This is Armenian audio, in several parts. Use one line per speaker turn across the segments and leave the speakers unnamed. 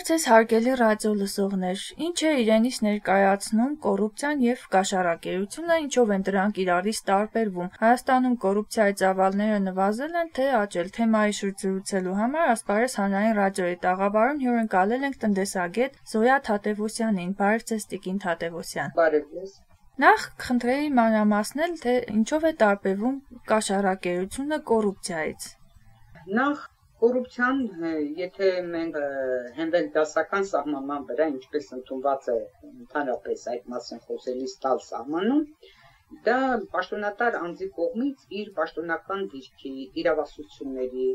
Բարև ձեզ հարգելի ռադիո լսողներ, ինչ է իրենից ներկայացնում կոռուպցիան և կաշառակերությունը, ինչով են դրանք իրարից տարբերվում։ Հայաստանում կոռուպցիայի ծավալները նվազել են, թե աճել։ Թեմայի շուրջ զրուցելու համար Ասպարեզ հանրային ռադիոյի տաղավարում հյուրընկալել ենք տնտեսագետ Զոյա Թադևոսյանին։ Բարև ձեզ, տիկին Թադևոսյան։
Բարև ձեզ։
Նախ խնդրեի մանրամասնել, թե ինչով է տարբերվում կաշառակերությունը կոռուպցիայից։
Նախ կոռուպցիան, եթե մենք հենվենք դասական սահմանման վրա, ինչպես ընդունված է ընդհանրապես այդ մասին խոսելիս տալ սահմանում, դա պաշտոնատար անձի կողմից իր պաշտոնական դիրքի, իրավասությունների,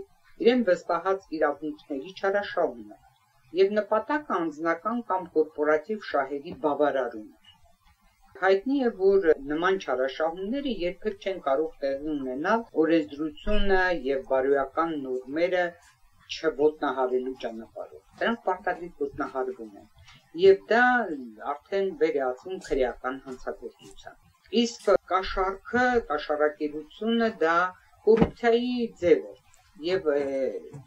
իրեն վստահած իրավունքների չարաշահում է եւ նպատակը անձնական կամ կորպորատիվ շահերի բավարարում է։ Հայտնի է, որ նման չարաշահումները երբեք չեն կարող տեղի ունենալ օրենսդրությունը եւ բարոյական նորմերը չոտնահարելու ճանապարհով։ Դրանք պարտադիր ոտնահարվում են եւ դա արդեն վերածվում քրեական հանցագործության։ Իսկ կաշառքը, կաշառակերությունը դա կոռուպցիայի ձև է եւ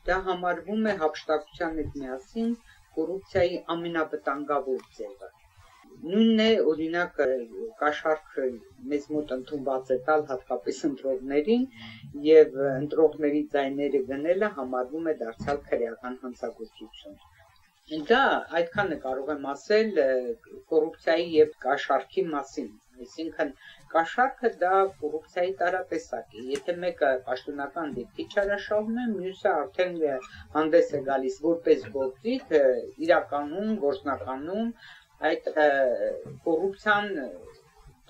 դա համարվում է հափշտակության հետ միասին կոռուպցիայի ամենավտանգավոր ձևը։ Նույնն է, օրինակ, կաշառքը մեզ մոտ ընդունված է տալ հատկապես ընտրողներին եւ ընտրողների ձայները գնելը համարվում է դարձյալ քրեական հանցագործություն։ Դա այդքանը կարող եմ ասել կոռուպցիայի եւ կաշառքի մասին, այսինքն կաշառքը դա կոռուպցիայի տարատեսակ է։ Եթե մեկը պաշտոնական դեպքի չարաշահում է, մյուսը արդեն հանդես է գալիս որպես գործիք, իրականում, գործնականում այդ կոռուպցիան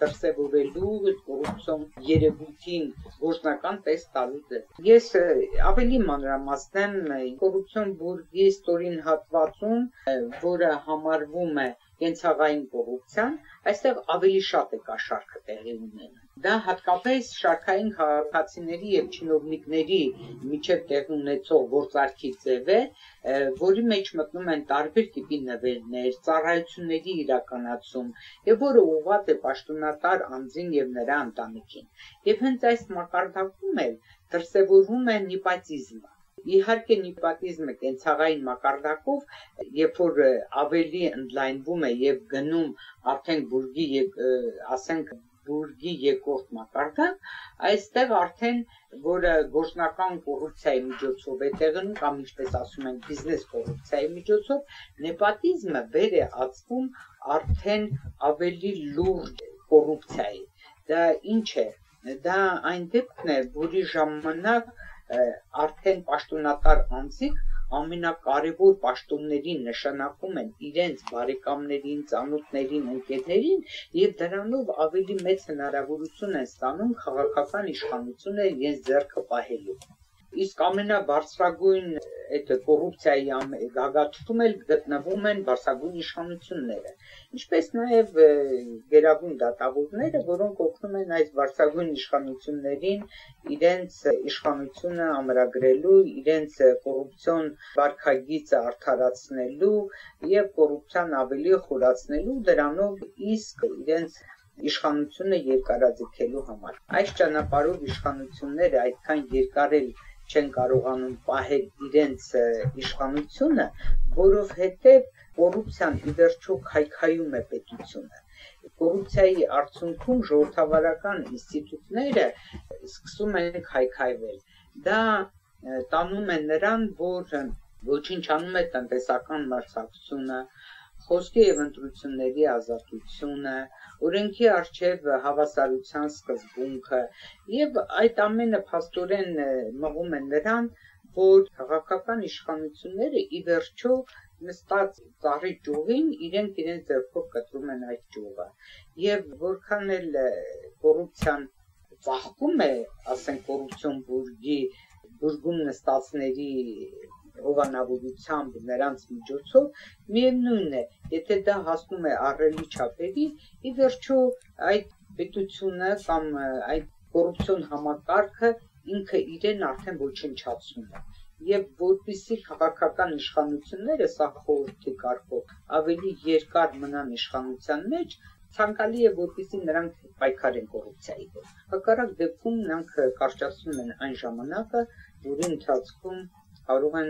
դրսևորելու, կոռուպցիոն երևույթին գործնական տեսք տալու ձև։ Ես ավելի մանրամասնեմ կոռուպցիոն բուրգի ստորին հատվածում, որը համարվում է կենցաղային կոռուպցիան, այստեղ ավելի շատ է կաշառքը տեղի ունենում։ Դա հատկապես շարքային քաղաքացիների եւ չինովնիկների միջև տեղի ունեցող գործարքի ձև է, որի մեջ մտնում են տարբեր տիպի նվերներ, ծառայությունների իրականացում, եւ որը ուղղված է պաշտոնատար անձին եւ նրա ընտանիքին։ Եվ հենց այս մակարդակում էլ դրսևորվում է նիպատիզմը։ Իհարկե նիպատիզմը կենցաղային մակարդակով, երբ որ ավելի ընդլայնվում է եւ գնում արդեն բուրգի եւ ասենք բուրգի երկրորդ մակարդակ, այստեղ արդեն որը գործնական կոռուպցիայի միջոցով է տեղնում կամ ինչպես ասում են բիզնես կոռուպցիայի միջոցով, նեպատիզմը վեր է ածվում արդեն ավելի լուրջ կոռուպցիայի։ Դա ինչ է։ Դա այն դեպքն է, որի ժամանակ արդեն պաշտոնատար անձիկ ամենակարևոր պաշտոններին նշանակում են իրենց բարեկամներին, ծանոթներին, ընկերներին եւ դրանով ավելի մեծ հնարավորություն են ստանում քաղաքական իշխանությունը իրենց ձեռքը պահելու։ Իսկ ամենաբարձրագույն այդ կոռուպցիայի գագաթում էլ գտնվում են բարձրագույն իշխանությունները, ինչպես նաև գերագույն դատավորները, որոնք օգնում են այս բարձրագույն իշխանություններին իրենց իշխանությունը ամրագրելու, իրենց կոռուպցիոն վարքագիծը արդարացնելու եւ կոռուպցիան ավելի խորացնելու, դրանով իսկ իրենց իշխանությունը երկարաձգելու համար։ Այս ճանապարհով իշխանությունները այդքան երկար էլ չեն կարողանում պահել իրենց իշխանությունը, որովհետև կոռուպցիան ի վերջո քայքայում է պետությունը։ Կոռուպցիայի արդյունքում ժողովրդավարական ինստիտուտները սկսում են քայքայվել։ Դա տանում է նրան, որ ոչնչանում է տնտեսական մրցակցությունը, խոսքի եւ ընտրությունների ազատությունը, օրենքի առջև հավասարության սկզբունքը եւ այդ ամենը փաստորեն մղում է նրան, որ քաղաքական իշխանությունները ի վերջո նստած ծառի ճյուղին իրենք իրենց ձեռքով կտրում են այդ ճյուղը եւ որքան էլ կոռուպցիան ծաղկում է, ասենք կոռուպցիոն բուրգում նստածների հովանավորությամբ նրանց միջոցով, միևնույն է, եթե դա հասնում է ահռելի չափերի, ի վերջո այդ պետությունը կամ այդ կոռուպցիոն համակարգը ինքը իրեն արդեն ոչնչացնում է։ Եվ որպեսզի քաղաքական իշխանությունները սա խորհրդի կարգով ավելի երկար մնան իշխանության մեջ, ցանկալի է որպեսզի նրանք պայքարեն կոռուպցիայի դեմ։ Հակառակ դեպքում նրանք կարճացնում են այն ժամանակը, որի ընթացքում կարող են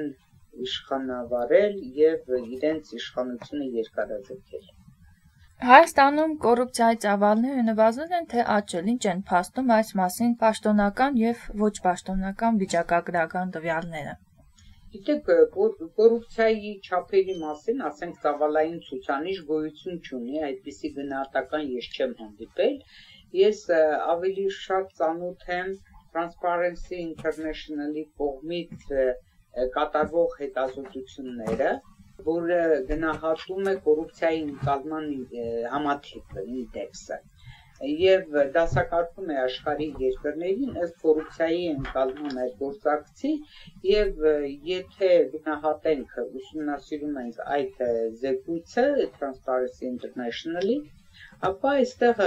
իշխանավարել եւ իրենց իշխանությունը երկարաձգել։
Հայաստանում կոռուպցիայի ծավալները նվազել են, թե աճել, ինչ են փաստում այս մասին պաշտոնական եւ ոչ պաշտոնական վիճակագրական տվյալները։
Գիտեք, կոռուպցիայի չափերի մասին, ասենք ծավալային ցուցանիշ գոյություն չունի, այդպիսի գնահատական ես չեմ հանդիպել։ Ես ավելի շատ ծանոթ եմ Transparency International-ի կողմից կատարվող հետազոտությունները, որը գնահատում է կոռուպցիայի ընկալման համաթիվը, ինդեքսը, եւ դասակարգում է աշխարհի երկրներին ըստ կոռուպցիայի ընկալման այդ գործակցի, եւ եթե գնահատենք, ուսումնասիրում ենք այդ զեկույցը Transparency International-ի, ապա այստեղ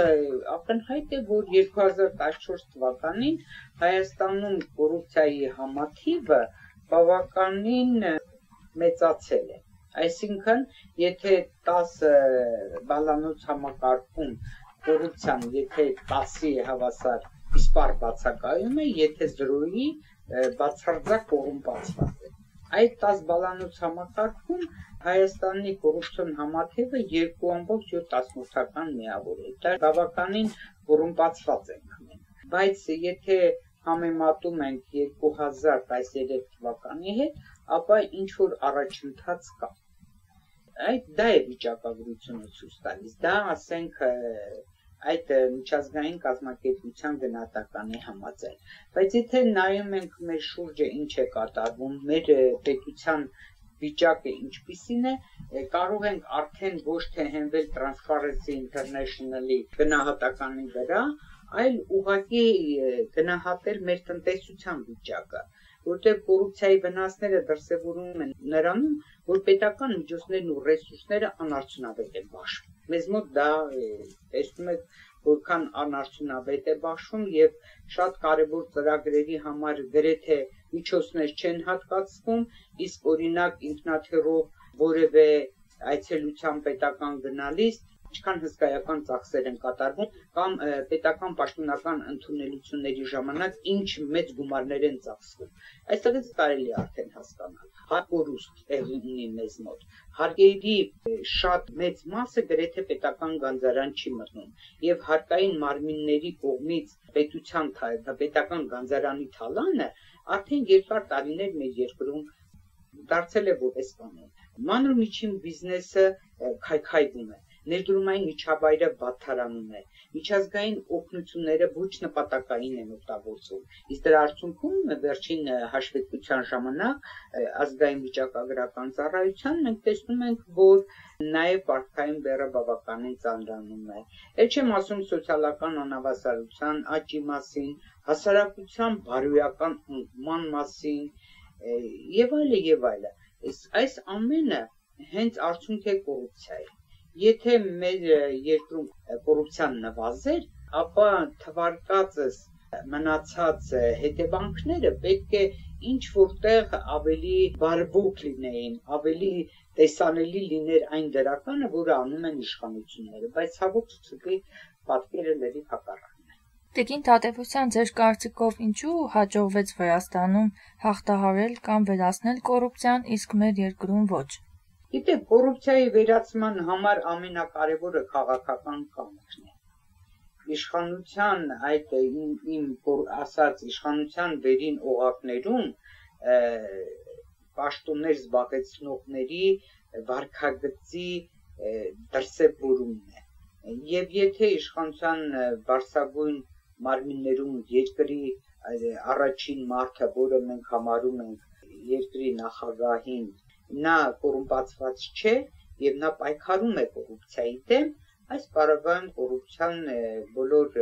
ակնհայտ է, որ 2014 թվականին Հայաստանում կոռուպցիայի համաթիվը բավականին մեծացել է։ Այսինքն, եթե 10 բալանոց համակարգում կոռուպցիան, եթե 10-ի հավասար իսպառ բացակայում է, եթե 0-ի բացարձակ կոռումպացված է։ Այդ 10 բալանոց համակարգում Հայաստանի կոռուպցիոն համաթիվը 2.7 միավոր է։ Դա բավականին կոռումպացված ենք մենք։ Բայց եթե համեմատում ենք 2013 թվականի հետ, ապա ինչ որ առաջընթաց կա։ Դա է վիճակագրությունը ցույց տալիս, դա ասենք այդ միջազգային կազմակերպության գնահատականի համաձայն։ Բայց եթե նայում ենք մեր շուրջը ինչ է կատարվում, մեր պետության վիճակը ինչպիսին է, կարող ենք արդեն ոչ թե հենվել Transparency International-ի գնահատականի վրա, այլ ուղղակի գնահատել մեր տնտեսության վիճակը, որտեղ կոռուպցիայի վնասները դրսևորվում են նրանում, որ պետական միջոցներն ու ռեսուրսները անարդյունավետ են բաշխվում։ Մեզ մոտ դա տեսնում եք, որքան անարդյունավետ է բաշխվում եւ շատ կարեւոր ծրագրերի համար գրեթե միջոցներ չեն հատկացվում, իսկ օրինակ ինքնաթիռով որևէ այցելության պետական գնալիս ինչքան հսկայական ծախսեր են կատարվում կամ պետական պաշտոնական ընդունելությունների ժամանակ ինչ մեծ գումարներ են ծախսվում։ Այստեղից կարելի է արդեն հասկանալ, հարկորուստ տեղի ունի մեզ մոտ։ Հարկերի շատ մեծ մասը գրեթե պետական գանձարան չի մտնում եւ հարկային մարմինների կողմից պետական գանձարանի թալանը արդեն երկար տարիներ մեր երկրում դարձել է որպես կանոն։ Մանր միջին բիզնեսը քայքայվում է, ներդրումային միջավայրը վատթարանում է, միջազգային օգնությունները ոչ նպատակային են օգտագործվում, իսկ դրա արդյունքում վերջին հաշվետվության ժամանակ ազգային վիճակագրական ծառայության մենք տեսնում ենք, որ նաև պարտքային բեռը բավականին ծանրանում է։ Էլ չեմ ասում սոցիալական անհավասարության աճի մասին, հասարակության բարոյական անկման մասին եւ այլը եւ այլը։ Այս ամենը հենց արդյունք է կոռուպցիայի։ Եթե մեր երկրում կոռուպցիան նվազեր, ապա թվարկածս մնացած հետևանքները պետք է ինչ որտեղ ավելի բարվոք լինեին, ավելի տեսանելի լիներ այն դրականը, որը անում են իշխանությունները, բայց ցավոք սրտի պատկերը լրիվ հակառակն է։
Տիկին Թադևոսյան, ձեր կարծիքով ինչու հաջողվեց Վրաստանում հաղթահարել կամ վերացնել կոռուպցիան, իսկ մեր երկրում ոչ։
Գիտեք, կոռուպցիայի վերացման համար ամենակարևորը քաղաքական կամքն է։ Իշխանության այդ իմ ասած իշխանության վերին օղակներում պաշտոններ զբաղեցնողների վարքագծի դրսևորումն է։ Եվ եթե իշխանության բարձրագույն մարմիններում երկրի առաջին մարդը, որը մենք համարում ենք երկրի նախագահին, նա կոռումպացված չէ եւ նա պայքարում է կոռուպցիայի դեմ, այս պարագայում կոռուպցիան բոլոր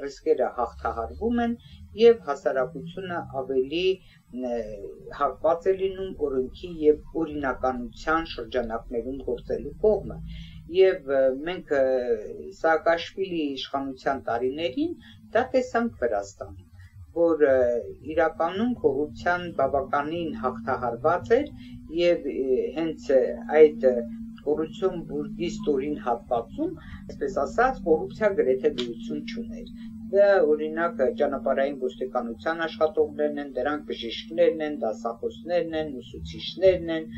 ռիսկերը հաղթահարվում են եւ հասարակությունը ավելի հակված է լինում օրենքի եւ օրինականության շրջանակներում գործելու կողմը։ Եվ մենք Սաակաշվիլի իշխանության տարիներին դա տեսանք Վրաստանում, որ իրականում կոռուպցիան բավականին հաղթահարված էր եւ հենց այդ կոռուպցիոն բուրգի ստորին հատվածում, այսպես ասած, կոռուպցիա գրեթե գոյություն չուներ։ Դա օրինակ ճանապարհային ոստիկանության աշխատողներն են, դրանք բժիշկներն են, դասախոսներն են, ուսուցիչներն են։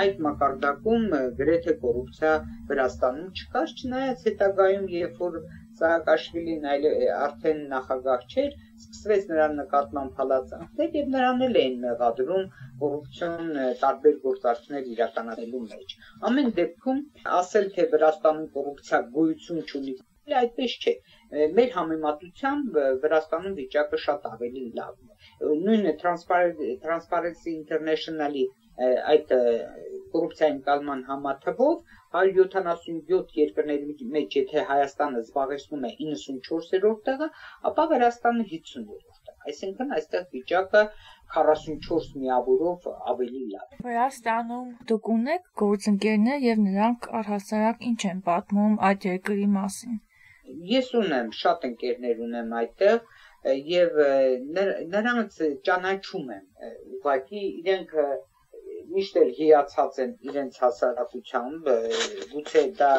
Այդ մակարդակում գրեթե կոռուպցիա Վրաստանում չկար, չնայած հետագայում, երբ որ Սաակաշվիլին արդեն նախագահ չէր, սկսվեց նրա նկատմամբ հալածանքներ եւ նրան էլ էին մեղադրում կոռուպցիոն տարբեր գործարքներ իրականացնելու մեջ։ Ամեն դեպքում ասել թե Վրաստանում կոռուպցիա գոյություն չունի, այդպես չէ։ Մեր համեմատությամբ Վրաստանում վիճակը շատ ավելի լավն է։ Նույնը Transparency International-ի այդ կոռուպցիայի ընկալման համաթվով 177 երկրների մեջ եթե Հայաստանը զբաղեցնում է 94-րդ տեղը, ապա Վրաստանը 50-րդ տեղ։ Այսինքն այստեղ վիճակը 44 միավորով ավելի լավ է։
Վրաստանում դուք ունեք գործընկերներ եւ նրանք առհասարակ ինչ են պատմում այդ երկրի մասին։
Ես ունեմ շատ ընկերներ ունեմ այդտեղ եւ նրանց ճանաչում եմ, ուղղակի իրենք միշտ էլ հիացած են իրենց հասարակությամբ, գուցե դա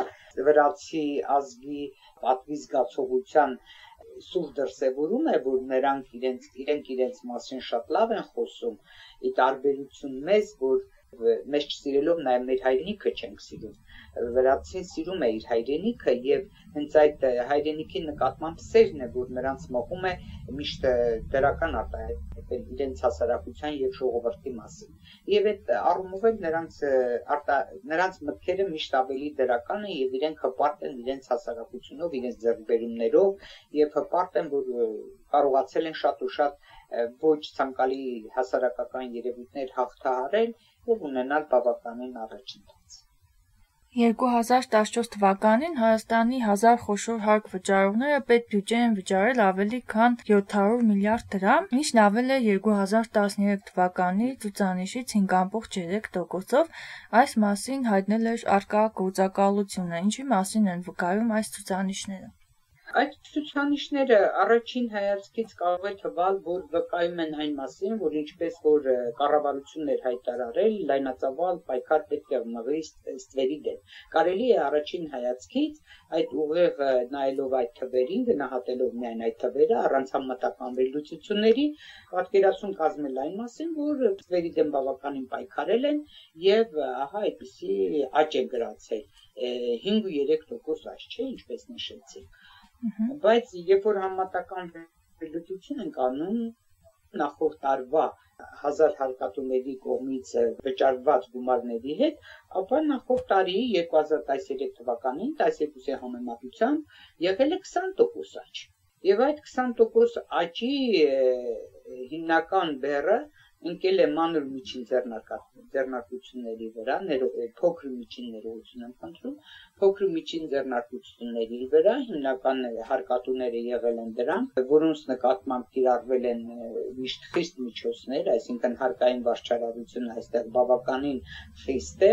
վրացի ազգի պատվի զգացողության սուր դրսևորում է, որ նրանք իրենց մասին շատ լավ են խոսում, ի տարբերություն մեզ, որ մեզ չսիրելով նաև մեր հայրենիքը չենք սիրում։ Վրացին սիրում է իր հայրենիքը եւ հենց այդ հայրենիքի նկատմամբ սերն է, որ նրանց մղում է միշտ դրական արտահայտել իրենց հասարակության եւ ժողովրդի մասին։ Եվ այդ առումով էլ նրանց մտքերը միշտ ավելի դրական են եւ իրենք հպարտ են իրենց հասարակությունով, իրենց ձեռքբերումներով եւ հպարտ են, որ կարողացել են շատ ու շատ ոչ ցանկալի հասարակական երևույթներ հաղթահարել եւ ունենալ բավականին առաջընթաց։
2014 թվականին Հայաստանի 1000 խոշոր հարկ վճարողները պետբյուջե են վճարել ավելի քան 700 միլիարդ դրամ, ինչն ավել է 2013 թվականի ցուցանիշից 5.3%-ով։ Այս մասին հայտնել էր արկա գործակալությունը, ինչի մասին են վկայում այս ցուցանիշները։
Այդ ցուցանիշները առաջին հայացքից կարող է թվալ, որ վկայում են այն մասին, որ ինչպես որ կառավարությունն էր հայտարարել, լայնածավալ պայքար պետք է մղի ստվերի դեմ։ Կարելի է առաջին հայացքից այդ ուղիղ նայելով այդ թվերին, գնահատելով միայն այդ թվերը, առանց համապատասխան վերլուծությունների, պատկերացում կազմել այն մասին, որ ստվերի դեմ բավականին պայքարել են եւ ահա այդպիսի աճ է գրացել 5.3% աճ չէ, ինչպես նշեցի։ Բայց երբ որ համատական վերլուծություն ենք անում նախորդ տարվա 1000 հարկատուների կողմից վճարված գումարների հետ, ապա նախորդ տարի 2013 թվականին 12-ի համեմատությամբ եղել է 20% աճ։ Եվ այդ 20% աճի հիմնական բեռը ընկել է մանր միջին ձեռնարկությունների վրա, փոքր միջին ներողություն եմ խնդրում, փոքր միջին ձեռնարկությունների վրա, հիմնական հարկատուները եղել են դրանք, որոնց նկատմամբ կիրառվել են միշտ խիստ միջոցներ, այսինքն հարկային վարչարարությունը այստեղ բավականին խիստ է,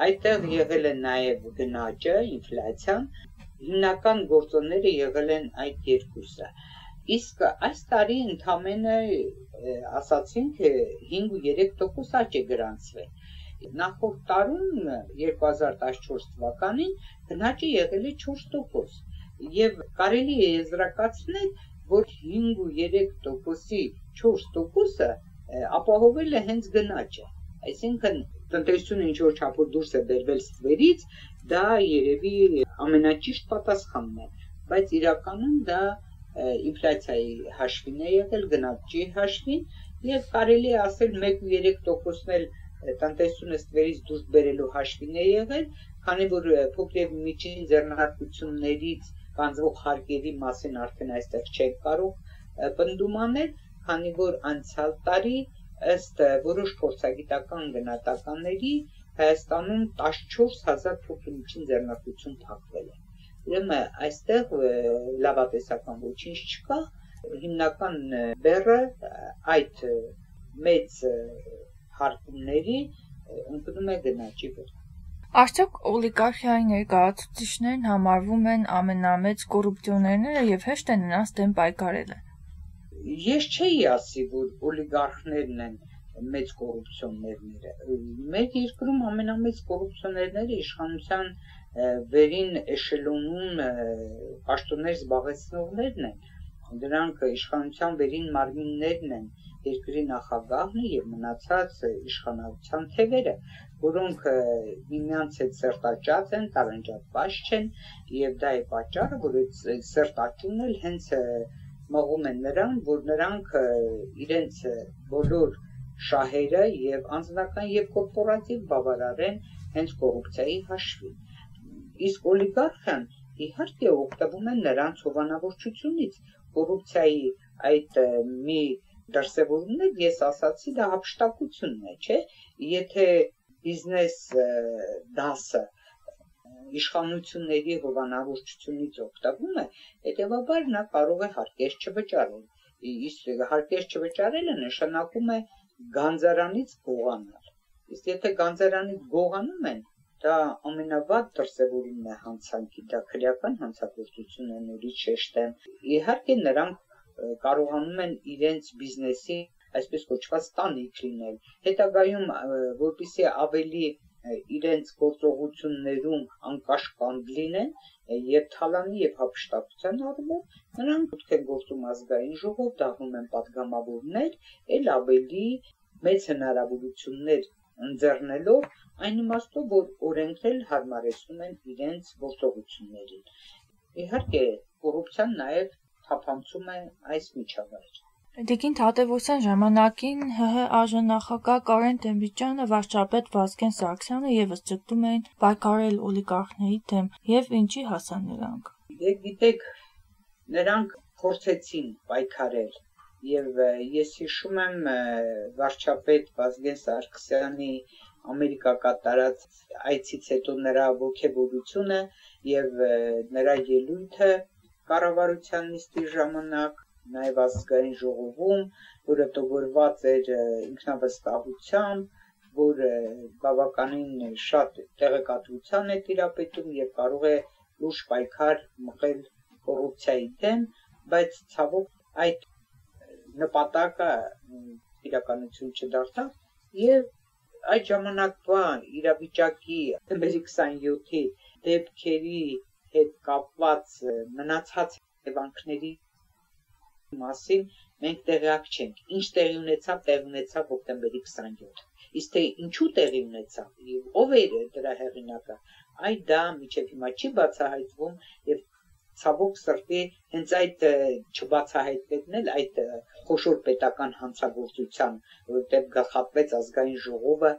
այդտեղ եղել է նաև գնաճը, ինֆլյացիան, հիմնական գործոնները եղել են այդ երկուսը։ Իսկ այս տարի ընդամենը ասացինք 5.3% աճ է գրանցվել։ Նախորդ տարում 2014 թվականին գնաճը եղել է 4%։ Եվ կարելի է եզրակացնել, որ 5.3%-ի 4%-ը ապահովել է հենց գնաճը։ Այսինքն տնտեսությունը ինչ որ չափով դուրս է բերվել ստվերից, դա երևի ամենաճիշտ պատասխանն է, բայց իրականում դա ինֆլյացիայի հաշվին է եղել, գնաճի հաշվին, եւ կարելի է ասել 1.3%-ն էլ տնտեսությունը ստվերից դուրս բերելու հաշվին է եղել, քանի որ փոքր եւ միջին ձեռնարկություններից կանձվող հարկերի մասին արդեն այստեղ չենք կարող պնդում անել, քանի որ անցյալ տարի ըստ որոշ փորձագիտական գնահատականների Հայաստանում 14000 փոքր միջին ձեռնարկություն փակվել է։ Ուրեմն այստեղ լավատեսական ոչինչ չկա, հիմնական բեռը այդ մեծ հարկումների ընկնում է գնաճի վրա։
Արդյոք օլիգարխիայի ներկայացուցիչներն համարվում են ամենամեծ կոռուպցիոներները եւ հեշտ է նրանց դեմ պայքարելը։
Ես չէի ասի, որ օլիգարխներն են մեծ կոռուպցիոներները։ Մեր երկրում ամենամեծ կոռուպցիոներները իշխանության վերին էշելոնում պաշտոններ զբաղեցնողներն են, Դրանք իշխանության վերին մարմիններն են, երկրի նախագահն եւ մնացած իշխանության թևերը, որոնք միմյանց հետ սերտաճած են, տարանջատված չեն, եւ դա է պատճառը, որ այդ սերտաճունն էլ հենց մղում են նրան, որ նրանք իրենց բոլոր շահերը եւ անձնական եւ կորպորատիվ բավարարեն հենց կոռուպցիայի հաշվին։ Իսկ օլիգարխան իհարկե օգտվում են նրանց հովանավորչությունից, կոռուպցիայի այդ մի դրսևորումն է, ես ասացի, դա հափշտակությունն է, չէ՞։ Եթե բիզնես դասը իշխանությունների հովանավորչությունից օգտվում է, հետևաբար նա կարող է հարկեր չվճարել։ Իսկ հարկեր չվճարելը նշանակում է գանձարանից գողանալ։ Իսկ եթե գանձարանից գողանում են, դա ամենավատ դրսևորումն է հանցանքի, դա քրեական հանցագործություն է, նորից շեշտեմ։ Իհարկե նրանք կարողանում են իրենց բիզնեսի այսպես կոչված տանիք լինել։ Հետագայում, որպեսզի ավելի իրենց գործողություններում անկաշկանդ լինեն եւ թալանի եւ հափշտակության առումով, նրանք պետք է գործում ազգային ժողով, դառնում են պատգամավորներ, ել ավելի մեծ հնարավորություններ ընձեռնելով այն իմաստով, որ օրենքներ հարմարեցնում են իրենց գործողություններին։ Իհարկե, կոռուպցիան նաեւ թափանցում է այս միջավայր։
Տիկին Թադևոսյան ժամանակին ՀՀ ԱԺ Կարեն Տեմբիջյանը, վարչապետ Վազգեն Սարգսյանը եւս ճգտում էին պայքարել օլիգարխների դեմ, եւ ինչի հասան նրանք։
Գիտեք, նրանք փորձեցին պայքարել եւ ես հիշում եմ վարչապետ Վազգեն Սարգսյանի Ամերիկա կատարած այցից հետո նրա ողջավորությունը եւ նրա ելույթը կառավարության նիստի ժամանակ, նաև ազգային ժողովում, որը տողորված էր ինքնավստահությամբ, որ բավականին շատ տեղեկատվության է տիրապետում եւ կարող է լուրջ պայքար մղել կոռուպցիայի դեմ, բայց ցավոք այդ նպատակը իրականություն չդարձավ եւ այդ ժամանակվա իրավիճակի դեպի 27-ի դեպքերի հետ կապված մնացած հետևանքների մասին մենք տեղյակ չենք։ Ինչ տեղի ունեցավ հոկտեմբերի 27։ Իսկ թե ինչու տեղի ունեցավ եւ ով էր դրա հեղինակը, այդ դա միջև հիմա չի բացահայտվում եւ ցավոք սրտի հենց այդ չբացահայտվելն էլ այդ խոշոր պետական հանցագործության, որտեղ գլխատվեց ազգային ժողովը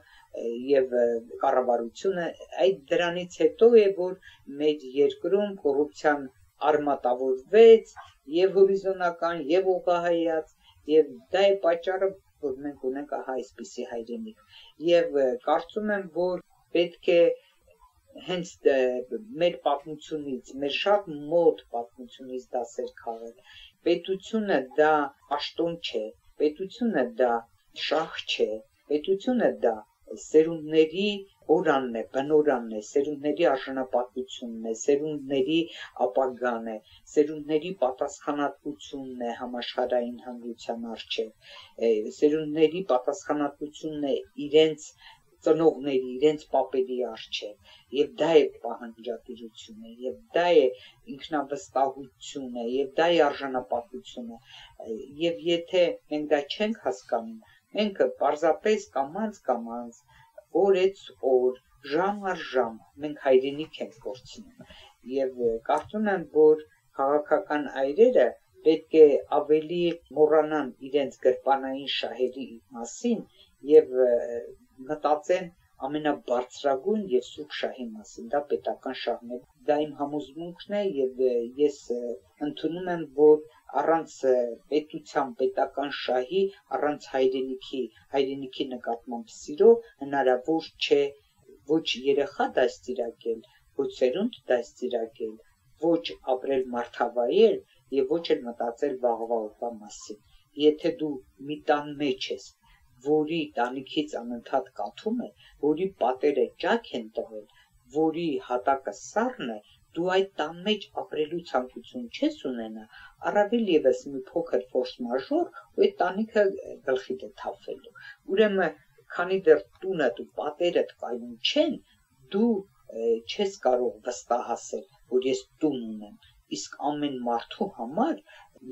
եւ կառավարությունը, այդ դրանից հետո է որ մեր երկրում կոռուպցիան արմատավորվեց եւ հորիզոնական եւ ուղղահայաց եւ դա է պատճառը որ մենք ունենք ահա այսպիսի հայրենիք եւ կարծում եմ որ պետք է հենց մեր պատմությունից մեր շատ մոտ պատմությունից դասեր քաղել պետությունը դա աշտոն չէ պետությունը դա շահ չէ պետությունը դա սերունդների օրանն է, բնորանն է, սերունդների արժանապատվությունն է, սերունդների ապագան է, սերունդների պատասխանատվությունն է համաշխարհային հանրության առջև, սերունդների պատասխանատվությունն է իրենց ծնողների, իրենց պապերի առջև, եւ դա է պահանջատիրությունը, եւ դա է ինքնավստահությունը, եւ դա է արժանապատվությունը, եւ եթե մենք դա չենք հասկանում, մենք պարզապես կամած օր, ժամ առ ժամ մենք հայրենիք ենք կորցնում եւ կարծում եմ որ քաղաքական այրերը պետք է ավելի մոռանան իրենց գրպանային շահերի մասին եւ մտածեն ամենաբարձրագույն եւ սուրբ շահի մասին դա պետական շահն է դա իմ համոզմունքն է եւ ես ընդունում եմ որ առանց պետության պետական շահի առանց հայրենիքի նկատմամբ սիրո հնարավոր չէ ոչ երեխա դաստիարակել ոչ սերունդ դաստիարակել ոչ ապրել մարդավայել եւ ոչ էլ մտածել վաղվա օրվա մասին եթե դու մի տան մեջ ես որի տանիքից անընդհատ կաթում է որի պատերը ճաք են տվել որի հատակը սառն է դու այդ տան մեջ ապրելու ցանկություն չես ունենա, առավել եւս մի փոքր ֆորս մաժոր, ու այդ տանիքը գլխիդ է թափվելու։ Ուրեմն, քանի դեռ տունդ ու պատերդ կայուն չեն, դու չես կարող վստահ ասել, որ ես տուն ունեմ, իսկ ամեն մարդու համար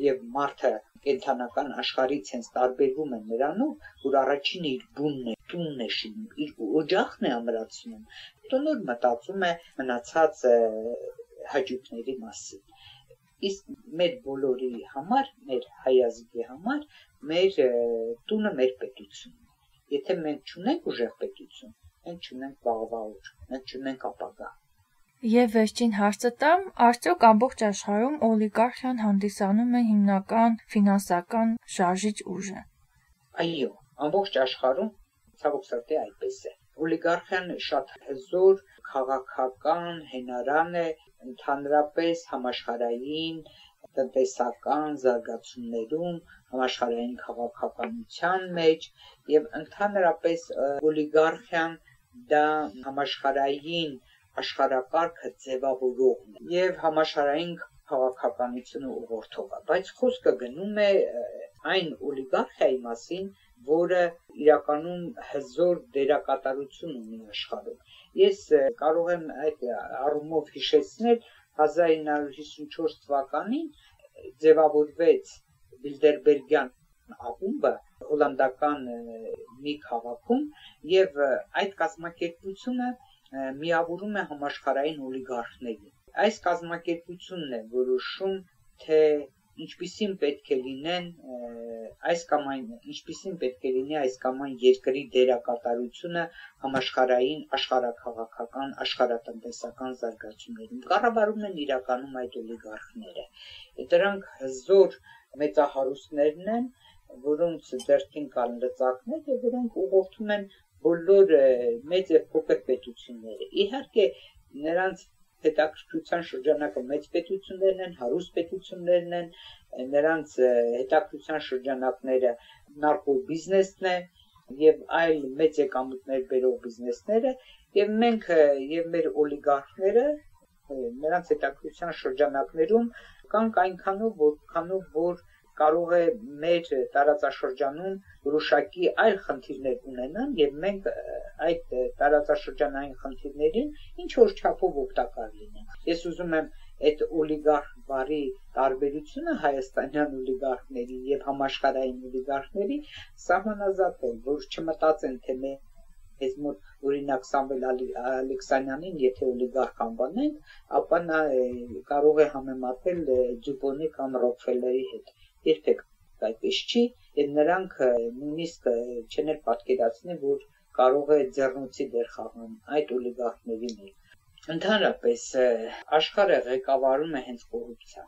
եւ մարդը կենթանական աշխարհից հենց տարբերվում է նրանով, որ առաջին իր բունն է, տունն է շինում, իր օջախն է ամրացնում, հետո նոր մտածում է մնացած հաճույքների մասին։ Իսկ մեր բոլորի համար, մեր հայազգի համար, մեր տունը մեր պետությունն է։ Եթե մենք չունենք ուժեղ պետություն, մենք չունենք վաղվաղուր, մենք չունենք ապագա։
Եվ վերջին հարցը տամ, արդյոք ամբողջ աշխարհում օլիգարխիան հանդիսանում է հիմնական ֆինանսական շարժիչ ուժը։
Այո, ամբողջ աշխարհում ցավոք սրտի այդպես է։ Օլիգարխիան շատ հզոր քաղաքական հենարան է ընդհանրապես համաշխարհային տնտեսական զարգացումներում, համաշխարհային քաղաքականության մեջ եւ ընդհանրապես օլիգարխիան դա համաշխարհային աշխարհակարգը ձևավորողն է եւ համաշխարհային քաղաքականությունը ուղղորդողը, բայց խոսքը գնում է այն օլիգարխիայի մասին, որը իրականում հզոր դերակատարություն ունի աշխարհում։ Ես կարող եմ այդ առումով հիշեցնել 1954 թվականին ձևավորվեց Բիլդերբերգյան ակումբը հոլանդական մի քաղաքում եւ այդ կազմակերպությունը միավորում է համաշխարհային օլիգարխներին։ Այս կազմակերպությունն է որոշում, թե ինչպիսին պետք է լինեն ինչպիսին պետք է լինի այս կամ այն երկրի դերակատարությունը համաշխարհային աշխարհաքաղաքական, աշխարհատնտեսական զարգացումներում։ Կառավարում են իրականում այդ օլիգարխները։ Դրանք հզոր մեծահարուստներն են, որոնց ձեռքին կան լծակներ եւ որոնք ուղղորդում են բոլոր մեծ եւ փոքր պետությունները։ Իհարկե, նրանց հետաքրքրության շրջանակը մեծ պետություններն են, հարուստ պետություններն են, նրանց հետաքրքրության շրջանակները նարկոբիզնեսն է եւ այլ մեծ եկամուտներ բերող բիզնեսները, եւ մենք եւ մեր օլիգարխները նրանց հետաքրքրության շրջանակներում կանք այնքանով, որ կարող է մեր տարածաշրջանում որոշակի այլ խնդիրներ ունենան եւ մենք այդ տարածաշրջանային խնդիրներին ինչ որ չափով օգտակար լինենք։ Ես ուզում եմ այդ օլիգարխ բառի տարբերությունը հայաստանյան օլիգարխների եւ համաշխարհային օլիգարխների սահմանազատել, որ չմտածեն թե մեզ մոտ օրինակ Սամվել Ալեքսանյանին եթե օլիգարխ անվանենք, ապա նա կարող է համեմատել Դյուպոնի կամ Ռոքֆելլերի հետ։ Երբեք այդպես չի, եւ նրանք նույնիսկ չեն պատկերացնի, որ կարող է ձեռնոցի դեր խաղան այդ օլիգարխների մեջ։ Ընդհանրապես աշխարհը ղեկավարում է հենց կոռուպցիա։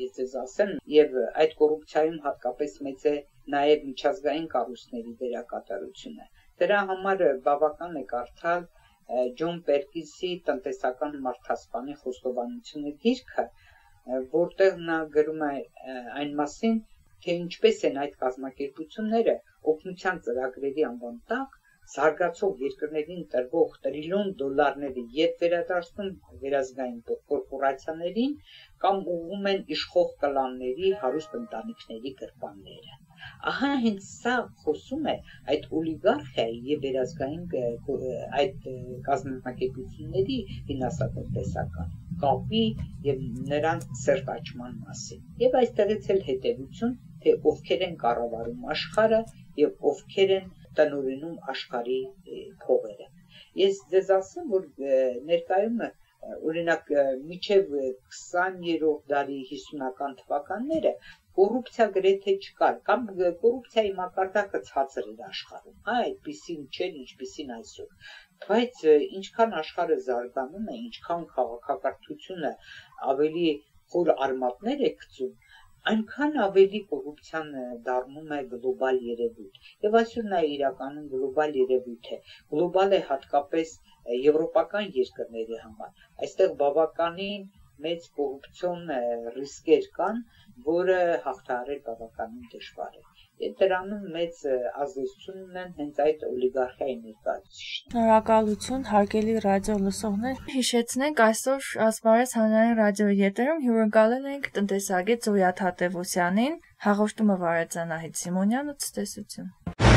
Ես ձեզ ասեմ, եւ այդ կոռուպցիայում հատկապես մեծ է նաեւ միջազգային կառույցների դերակատարությունը։ Դրա համար բավական է կարդալ Ջոն Պերկինսի տնտեսական մարդասպանի խոստովանությունը գիրքը, որտեղ նա գրում է այն մասին, թե ինչպես են այդ կազմակերպությունները օգնության ծրագրերի անվան տակ զարգացող երկրներին տրվող տրիլիոն դոլարների ետ վերադարձնում վերազգային կորպորացիաներին կամ ուղղում են իշխող կլանների հարուստ ընտանիքների գրպանները։ Ահա հենց սա խոսում է այդ օլիգարխիայի եւ վերազգային այդ կազմակերպությունների ֆինանսատնտեսական կապի եւ նրանց սերտաճման մասին։ Եվ այստեղից էլ հետեւություն, թե ովքեր են կառավարում աշխարհը եւ ովքեր են տնօրինում աշխարհի փողերը։ Ես ձեզ ասեմ, որ ներկայում օրինակ միջև 20-րդ դարի 50-ական թվականները կոռուպցիա գրեթե չկար, կամ կոռուպցիայի մակարդակը ցածր էր աշխարհում, այդպիսին չէր, ինչպիսին այսօր։ Բայց ինչքան աշխարհը զարգանում է, ինչքան քաղաքակրթությունը ավելի խոր արմատներ է գցում, այնքան ավելի կոռուպցիան դառնում է գլոբալ երևույթ։ Եվ այսօր նա իրականում գլոբալ երևույթ է։ Գլոբալ է հատկապես եվրոպական երկրների համար։ Այստեղ բավականին մեծ կոռուպցիոն ռիսկեր կան, որը հաղթահարել բավականին դժվար է։ Դրանում մեծ ազդեցություն ունեն հենց այդ օլիգարխիայի ներկայացուցիչները։
Շնորհակալություն, հարգելի ռադիո լսողներ։ Հիշեցնենք, այսօր Ասպարեզ հանրային ռադիոյի եթերում հյուրընկալել ենք տնտեսագետ Զոյա Թադևոսյանին, հաղորդումը վարեց Անահիտ Սիմոնյանը, ցտեսություն։